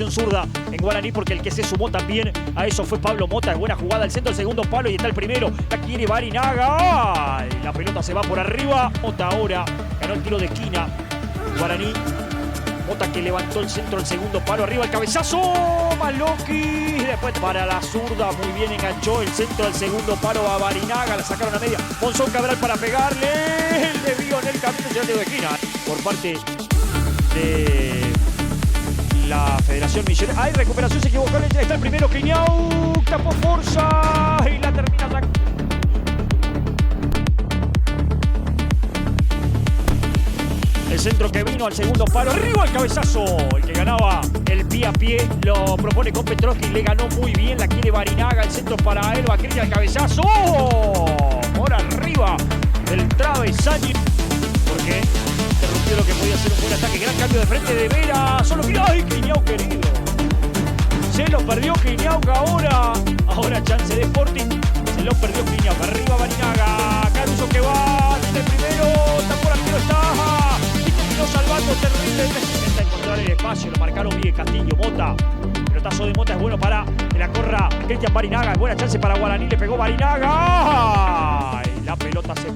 recuperación zurda en Guaraní, porque el que se sumó también a eso fue Pablo Mota. Es buena jugada al centro del segundo palo y está el primero. La quiere Barinaga. ¡Ay! La pelota se va por arriba. Mota ahora ganó el tiro de esquina. Guaraní. Mota que levantó el centro del segundo palo. Arriba el cabezazo. Maloki. Después para la zurda. Muy bien enganchó el centro del segundo palo a Barinaga. La sacaron a media. Monzón Cabral para pegarle. El desvío en el camino del tiro de esquina. Por parte de la Federación Millonaria. ¡Ay! Recuperación, se equivocó. Está el primero. Cliniau. Tapó Forza. Y la termina sacando. El centro que vino al segundo palo, arriba el cabezazo. El que ganaba el pie a pie lo propone con Petrovski, le ganó muy bien. La quiere Barinaga, el centro para él, Baqueria, el cabezazo. Por arriba del travesaño. Porque interrumpió lo que podía ser un buen ataque. Gran cambio de frente de Vera. Solo mira, ¡ay, Cliniau querido! Se lo perdió Cliniau ahora. Ahora chance de Sporting. Se lo perdió Cliniau. Arriba Barinaga. Caruso que va. El primero. Está por aquí, no está. Salvando terriblemente. Intenta encontrar el espacio, lo marcaron bien Castillo, Mota. El pelotazo de Mota es bueno para que la corra Cristian Barinaga. Buena chance para Guaraní, le pegó Barinaga. ¡Ay! La pelota se